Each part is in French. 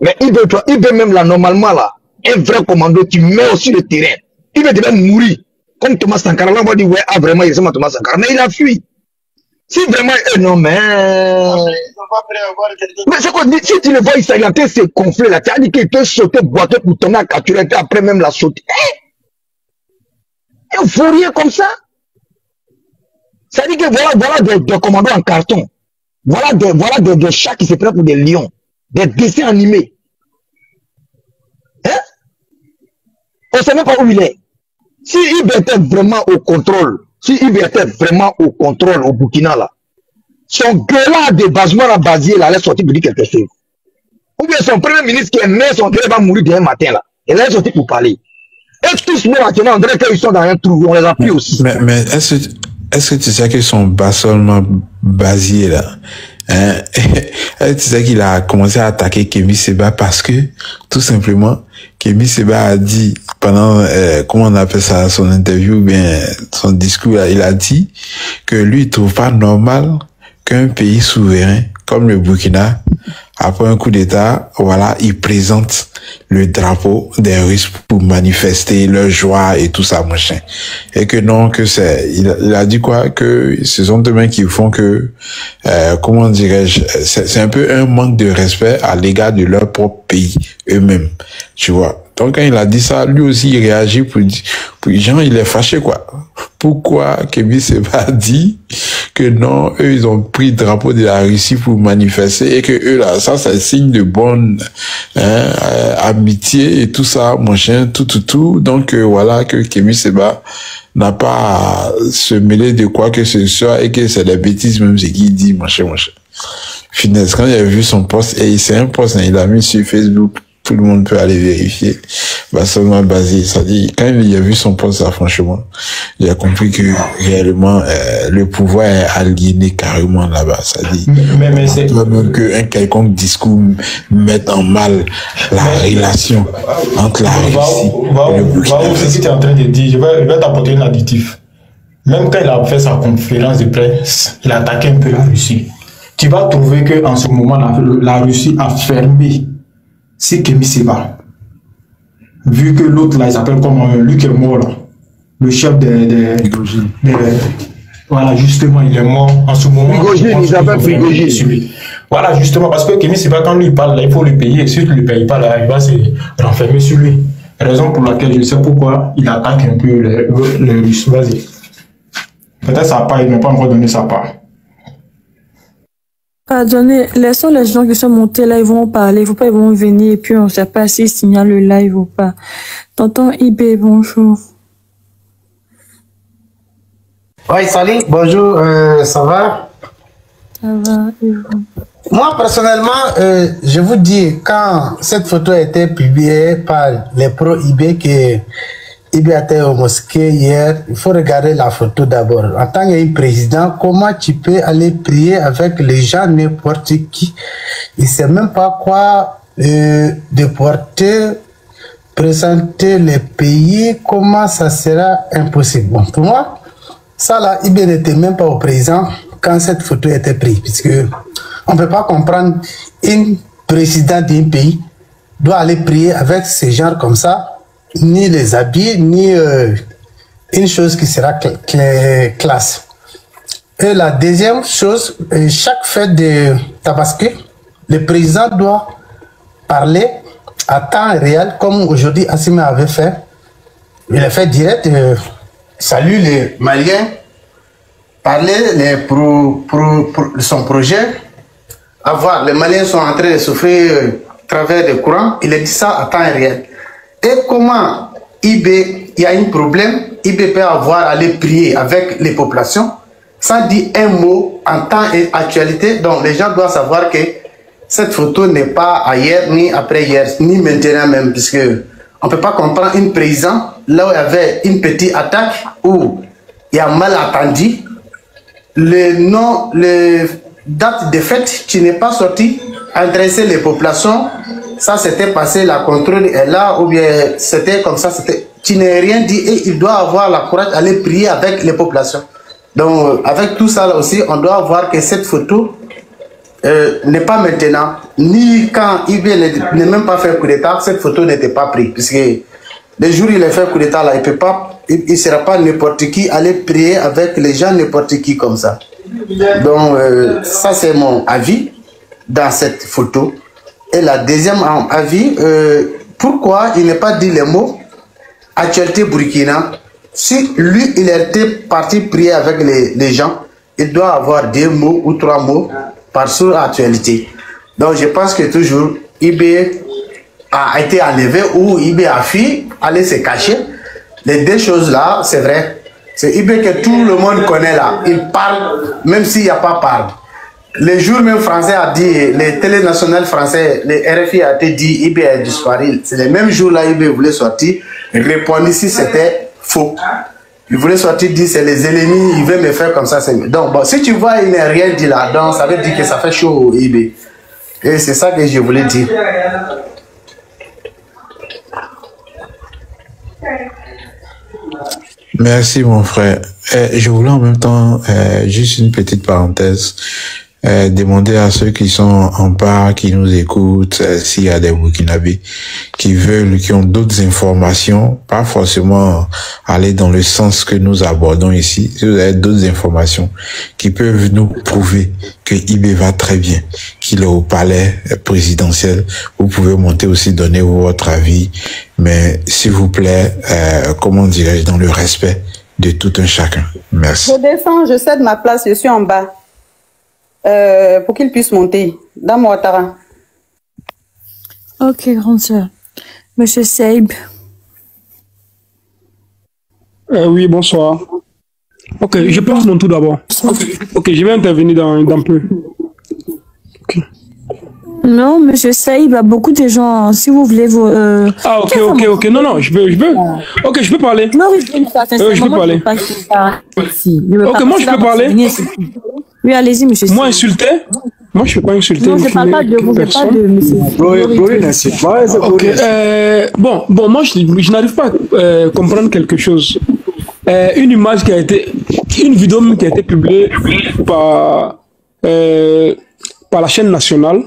Mais il veut même là, normalement là, un vrai commando, tu mets aussi le terrain. Il veut déjà mourir. Comme Thomas Sankara, là on va dire, ouais, ah vraiment, il ressemble à Thomas Sankara. Mais il a fui. Si vraiment, non mais... Mais c'est quoi, si tu le vois, il s'alimentait ces conflits là, tu as dit qu'il peut sauter, boiter pour tourner à capturer, et après même la sauter. Il ne faut rien comme ça. Ça dit que voilà des commandos en carton. Voilà des chats qui se prennent pour des lions. Des dessins animés. Hein? On ne sait même pas où il est. Si il était vraiment au contrôle, au Burkina là, son gueulard de basement à basier là, allait sortir pour dire quelque chose. Ou bien son premier ministre qui est né, son gueulard va mourir demain matin là. Il allait sortir pour parler. Et tous maintenant, on dirait qu'ils sont dans un trou, on les a pris aussi. Mais est-ce que tu sais que son basement basier là, hein, tu sais qu'il a commencé à attaquer Kémy Séba parce que, tout simplement, Kémy Séba a dit, pendant, comment on appelle ça, son interview, bien, son discours, là, il a dit que lui, il trouve pas normal qu'un pays souverain, comme le Burkina, après un coup d'État, voilà, ils présentent le drapeau des Russes pour manifester leur joie et tout ça, machin. Et que non, que c'est, il a dit quoi, que ce sont eux-mêmes qui font que, comment dirais-je, c'est un peu un manque de respect à l'égard de leur propre pays, eux-mêmes, tu vois. Donc quand il a dit ça, lui aussi il réagit pour genre il est fâché quoi. Pourquoi Kémy Séba dit que non, eux ils ont pris le drapeau de la Russie pour manifester et que eux là, ça c'est signe de bonne amitié et tout ça, machin, tout. Donc voilà que Kémy Séba n'a pas à se mêler de quoi que ce soit et que c'est des bêtises même ce qu'il dit, machin. Finesse, quand il a vu son post, et c'est un post, hein, il a mis sur Facebook. Tout le monde peut aller vérifier. Seulement basé, ça dit, quand il a vu son poste, ça, franchement, il a compris que réellement, le pouvoir est aliéné carrément là-bas. Ça dit, mais c'est même qu'un quelconque discours mette en mal la relation entre la Russie et le Burkina. Ce que tu es en train de dire, je vais t'apporter un additif. Même quand il a fait sa conférence de presse, il a attaqué un peu la Russie. Tu vas trouver qu'en ce moment, la Russie a fermé. C'est Kémy Séba. Vu que l'autre là, il s'appelle comme Luc est mort là. Le chef voilà, justement, il est mort en ce moment. Prigogine, il s'appelle Prigogine. Voilà, justement, parce que Kémy Séba, quand lui parle là, il faut le payer. Et si tu ne le payes pas là, il va se renfermer sur lui. Raison pour laquelle je sais pourquoi il attaque un peu les Russes. Vas-y. Peut-être sa part, il n'a pas encore donné sa part. Pardonnez, laissons les gens qui sont montés là, ils vont parler, ils vont venir et puis on ne sait pas s'ils signalent le live ou pas. Tonton IB, bonjour. Oui, salut, bonjour, ça va? Ça va, et vous? Moi, personnellement, je vous dis, quand cette photo a été publiée par les pro-IB que IB était au mosquée hier, il faut regarder la photo d'abord. En tant que président, comment tu peux aller prier avec les gens, n'importe qui? Il ne sait même pas quoi déporter, présenter les pays, comment ça sera impossible. Bon, pour moi, ça là, IB n'était même pas au président quand cette photo était prise, puisque on ne peut pas comprendre une présidente d'un pays doit aller prier avec ces gens comme ça, ni les habits, ni une chose qui sera classe. Et la deuxième chose, chaque fête de Tabaski, le président doit parler à temps réel, comme aujourd'hui Assimi avait fait. Il a fait direct, salut les Maliens, parler pour son projet. À voir, les Maliens sont en train de souffrir à travers le courant. Il a dit ça à temps réel. Et comment IB, il y a un problème, IB peut aller prier avec les populations sans dire un mot en temps et actualité. Donc les gens doivent savoir que cette photo n'est pas ailleurs, ni après hier, ni maintenant même, puisque on ne peut pas comprendre une présidente là où il y avait une petite attaque où il y a mal attendu. Le date de fête, tu n'es pas sorti adresser les populations. Ça s'était passé, la contrôle est là, ou bien c'était comme ça, tu n'as rien dit et il doit avoir la courage d'aller prier avec les populations. Donc, avec tout ça là aussi, on doit voir que cette photo, n'est pas maintenant, ni quand IB n'est même pas fait coup d'état, cette photo n'était pas prise. Puisque le jour où il a fait coup d'état, là, il ne sera pas n'importe qui aller prier avec les gens n'importe qui comme ça. Donc, ça c'est mon avis dans cette photo. Et la deuxième avis, pourquoi il n'est pas dit les mots actualité Burkina? Si lui, il était parti prier avec les gens, il doit avoir 2 mots ou 3 mots par sur actualité. Donc, je pense que toujours, IB a été enlevé ou IB a fui, aller se cacher. Les 2 choses-là, c'est vrai. C'est IB que tout le monde connaît là. Il parle, même s'il n'y a pas parle. Les jours même français a dit, les télé nationales français, les RFI a été dit, IB a disparu. C'est les mêmes jours là, IB voulait sortir. Répondre ici, c'était faux. Il voulait sortir, dire c'est les ennemis, il veut me faire comme ça. Donc, bon, si tu vois, il n'est rien dit là, donc ça veut dire que ça fait chaud au IB. Et c'est ça que je voulais dire. Merci mon frère. Je voulais en même temps, juste une petite parenthèse, demander à ceux qui sont en bas, qui nous écoutent, s'il y a des Burkinabés qui veulent, qui ont d'autres informations, pas forcément aller dans le sens que nous abordons ici. Si vous avez d'autres informations qui peuvent nous prouver que IB va très bien, qu'il est au palais présidentiel, vous pouvez monter aussi, donner votre avis, mais s'il vous plaît, comment dirais-je, dans le respect de tout un chacun. Merci. Je descends, je cède ma place, je suis en bas. Pour qu'il puisse monter. Dans mon Ouattara. Ok, grande sœur. Monsieur Seib. Oui, bonsoir. Ok, je passe mon tour d'abord. Ok, je vais intervenir dans peu. Okay. Non, monsieur Seib, a beaucoup de gens, si vous voulez vous... Ah, ok. Non, je peux. Ok, je peux parler. Non, je peux parler. Ok, moi je peux parler. Oui, allez-y, monsieur. Moi, insulter? Moi, je ne peux pas insulter. Non, je ne parle pas de vous, je parle de monsieur. Bon, moi, je n'arrive pas à comprendre quelque chose. Une image qui a été... Une vidéo qui a été publiée par la chaîne nationale,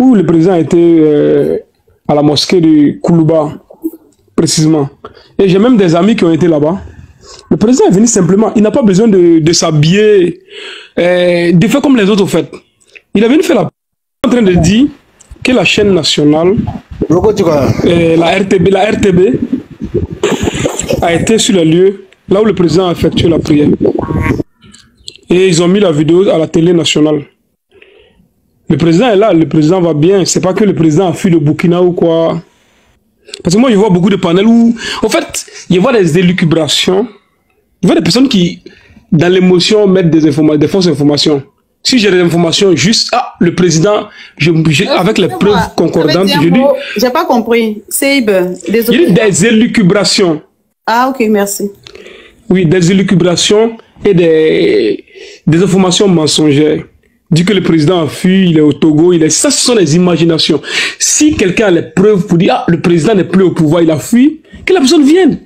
où le président était à la mosquée de Koulouba, précisément. Et j'ai même des amis qui ont été là-bas. Le président est venu simplement, il n'a pas besoin de s'habiller, de faire comme les autres au fait. Il est venu faire la en train de dire que la chaîne nationale, la RTB a été sur le lieu, là où le président a effectué la prière. Et ils ont mis la vidéo à la télé nationale. Le président est là, le président va bien, c'est pas que le président a fui le Burkina ou quoi. Parce que moi, je vois beaucoup de panels où, en fait, je vois des élucubrations. Je vois des personnes qui, dans l'émotion, mettent des fausses informations. Si j'ai des informations juste, le président, avec les preuves concordantes, je dis... J'ai pas compris. Seib, désolé. Je dis des élucubrations. Ah, ok, merci. Oui, des élucubrations et des informations mensongères. Dit que le président a fui, il est au Togo, ça, ce sont des imaginations. Si quelqu'un a les preuves pour dire, le président n'est plus au pouvoir, il a fui, que la personne vienne.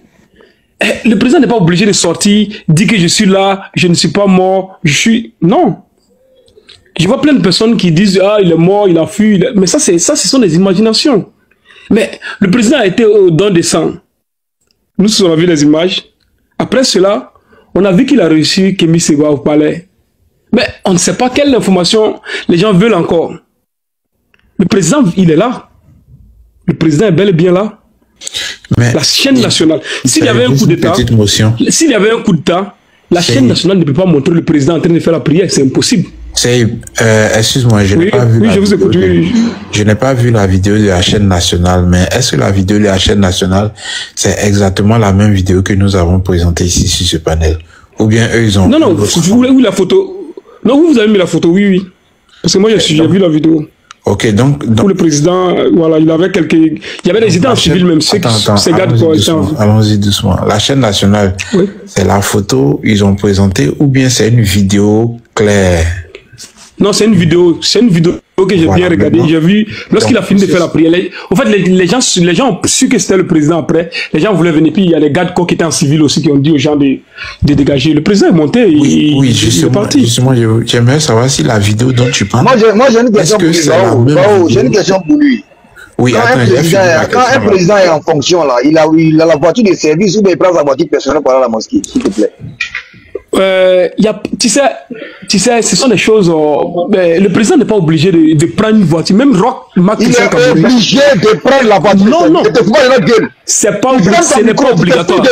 Le président n'est pas obligé de sortir, dire que je suis là, je ne suis pas mort, je suis... Non. Je vois plein de personnes qui disent, il est mort, il a fui, mais ça, ce sont des imaginations. Mais le président a été au don de sang. Nous avons vu les images. Après cela, on a vu qu'il a réussi Kémi Séba au palais. Mais on ne sait pas quelle information les gens veulent encore. Le président, il est là. Le président est bel et bien là. Mais la chaîne nationale. S'il y avait un coup d'État, la chaîne nationale ne peut pas montrer le président en train de faire la prière. C'est impossible. Excuse-moi, je n'ai pas vu la vidéo. Je n'ai pas vu la vidéo de la chaîne nationale, mais est-ce que la vidéo de la chaîne nationale, c'est exactement la même vidéo que nous avons présentée ici sur ce panel? Ou bien eux, ils ont... Non, vous voulez la photo? Non, vous avez mis la photo, oui. Parce que moi, j'ai vu la vidéo. Ok, donc... Pour le président, voilà, il avait quelques... Il y avait des idées en civil même. Allons-y doucement. La chaîne nationale, c'est la photo ils ont présenté ou bien c'est une vidéo claire? Non, c'est une vidéo que j'ai bien regardé, j'ai vu, lorsqu'il a fini de faire la prière, en fait, les gens ont su que c'était le président après, les gens voulaient venir, puis il y a des gardes corps qui étaient en civil aussi qui ont dit aux gens de dégager. Le président est monté, il est parti. Justement, j'aimerais savoir si la vidéo dont tu parles. Moi, j'ai une question pour lui. J'ai une question pour lui. Oui, quand un président est en fonction, là, il a la voiture de service ou bien il prend sa voiture personnelle pour aller à la mosquée, s'il te plaît. Tu sais, ce sont des choses. Le président n'est pas obligé de prendre une voiture. Même Roch Marc il est obligé de prendre la voiture. Non. C'est pas obligé. Ce n'est pas obligatoire.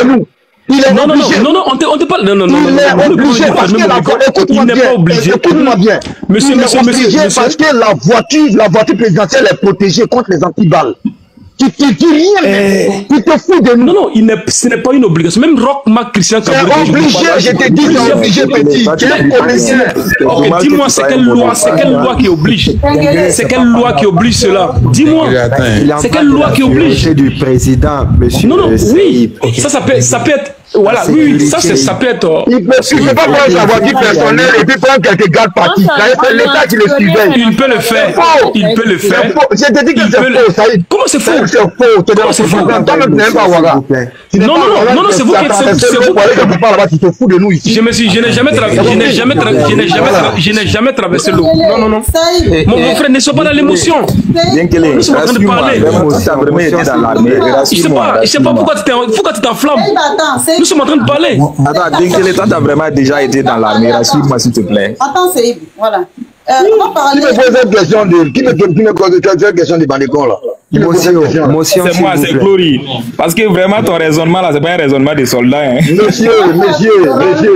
Il est obligé. Non, on te parle. Non. Il est obligé parce que il n'est pas obligé. Écoute-moi bien. Monsieur, parce que la voiture présidentielle est protégée contre les antiballes. Tu te dis rien, tu te fous de nous. Non, ce n'est pas une obligation. Même Roch Marc Christian Kabore. C'est obligé, je te dis, c'est obligé, petit. Ok, dis-moi, c'est quelle loi qui oblige? C'est quelle loi qui oblige cela? Dis-moi. C'est quelle loi qui oblige? C'est du président, monsieur. Non, oui. Ça peut être. Voilà, oui, ça peut être. Il ne peut pas prendre sa voiture personnelle et puis prendre quelques gardes partis. C'est l'État qui le surveille. Il peut le faire. Il peut le faire. Je te dis que c'est faux, ça y est. Comment c'est faux? C'est faux. Comment c'est faux? Toi-même, tu n'aimes pas Ouaga. Non, c'est vous qui êtes. Tu te fous de nous ici. Je n'ai jamais traversé l'eau. Non. Mon frère, ne sois pas dans l'émotion. Nous sommes en train de parler. Je sais pas pourquoi tu t'enflammes. Nous sommes en train de parler. Attends, Denkele, toi, t'as vraiment déjà été dans l'armée. Rassure-moi, s'il te plaît. Attends, c'est... Voilà. On va parler... Qui me pose cette question de... Qui me pose cette question de Bandicon, là? Motion, c'est moi, c'est Glory. Parce que vraiment, ton raisonnement, là, c'est pas un raisonnement des soldats. Hein. Monsieur,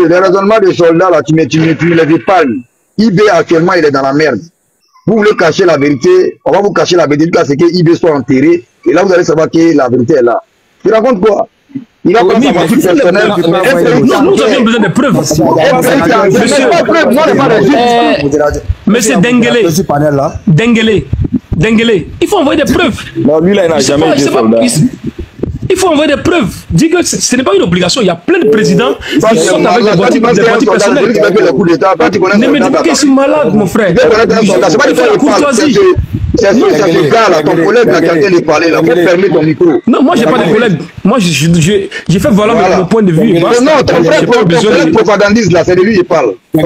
les raisonnements des soldats, là, tu me les épargnes. IB, actuellement, il est dans la merde. Vous voulez cacher la vérité, on va vous cacher la vérité, c'est que IB soit enterré, et là, vous allez savoir que la vérité est là. Tu racontes quoi? Il a pas sa voiture personnelle. Nous avions besoin de preuves. Monsieur Dengele, il faut envoyer des preuves. Non, lui là, il n'a jamais été soldat. Il faut envoyer des preuves. Dis que ce n'est pas une obligation. Il y a plein de présidents qui sont avec des voitures personnelles. Ne me dis pas que je suis malade, mon frère. C'est pas la courtoisie. C'est ce gars-là, ton collègue là, qui a de parler là. Faut fermer ton micro. Non, moi, j'ai pas de collègue. Moi, j'ai fait valoir mon point de vue. Non, ton frère propagandiste là, c'est de lui qui parle. Il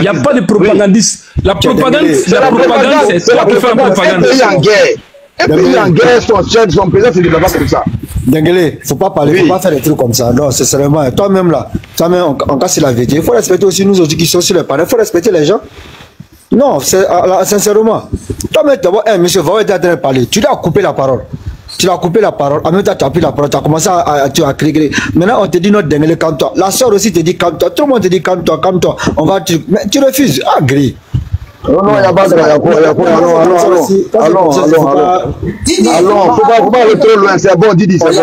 n'y a pas de propagandiste. La propagande, c'est toi qui fais la propagande. Un pays en guerre, son président, c'est des babas comme ça. Dengele, faut pas parler, faut pas faire des trucs comme ça. Non, c'est seulement toi-même là. Toi-même, on casse la vérité. Il faut respecter aussi nous autres qui sont sur le panel. Il faut respecter les gens. Non, sincèrement. Toi-même, d'abord, monsieur, va être en train de parler. Tu dois couper la parole. Tu as coupé la parole, en même temps tu as pris la parole, tu as commencé à crier. Maintenant on te dit notre Dengele, calme-toi. La soeur aussi te dit calme-toi. Tout le monde te dit calme-toi. On va mais tu refuses. Ah, gris. Non, il n'y a pas de allons, faut pas aller trop loin, c'est bon, Didi, c'est bon.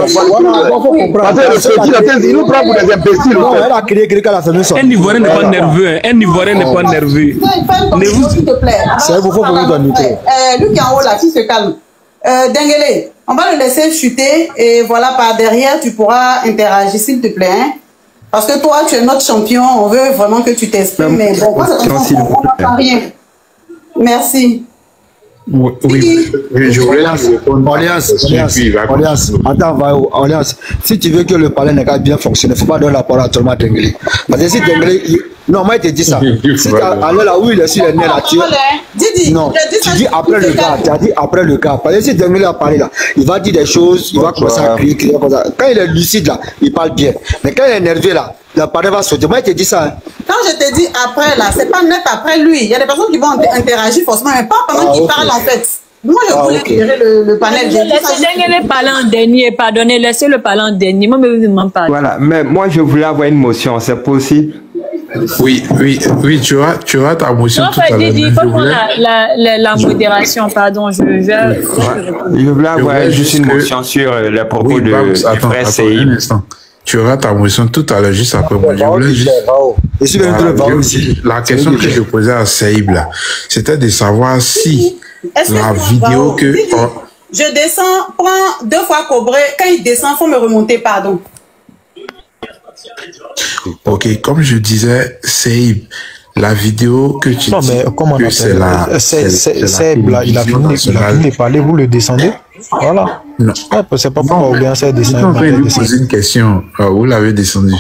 Parce que le petit, il nous prend pour des imbéciles. Non, elle a crié qu'elle a fait une sorte. Un Ivoirien n'est pas nerveux, un Ivoirien n'est pas nerveux. S'il te plaît. C'est vous, faut vous donner le micro. Lui qui est en haut là, qui se calme. Dengele, on va le laisser chuter et voilà, par derrière, tu pourras interagir, s'il te plaît. Hein? Parce que toi, tu es notre champion, on veut vraiment que tu t'exprimes, mais bon, moi, ça ne pas rien. Merci. Oui, je voulais répondre. Alliance. Si tu veux que le palais n'ait bien fonctionné, il ne faut pas donner la parole à tout le monde Dengele. Parce que si Dengele. Non, moi, je te dis ça. Si tu allais là où il est sur les nerfs là, non, tu dis après le cas. Tu as dit après le cas. Parce que si Dengele a parlé là, il va dire des choses, il va commencer à crier comme ça. Quand il est lucide là, il parle bien. Mais quand il est énervé là, la parole va sauter. Moi, je te dis ça. Quand je te dis après là, c'est pas net après lui. Il y a des personnes qui vont interagir forcément, mais pas pendant qu'il parle en fait. Moi, je voulais gérer le panel. Laissez Dengele parler en dernier, pardonnez, laissez-le parler en dernier. Moi, je m'en parle. Voilà, mais moi, je voulais avoir une motion, c'est possible. Oui, tu auras ta motion tout à l'heure. Il faut prendre la modération, pardon. Je voulais avoir juste une motion sur les propos de frère Seïb. Tu auras ta motion tout à l'heure, juste après moi. Je voulais juste... La question que je posais à Seïb, là, c'était de savoir si la vidéo que... Je descends, prends 2 fois Cobré. Quand il descend, il faut me remonter, pardon. Ok, comme je disais, Seïb, la vidéo que tu non, dis mais comment on que c'est appelle c'est là, il a fini de parler, vous le descendez. Voilà. Non. Ouais, c'est pas pour oublier ça Je suis en train de lui poser une question. Vous l'avez descendu.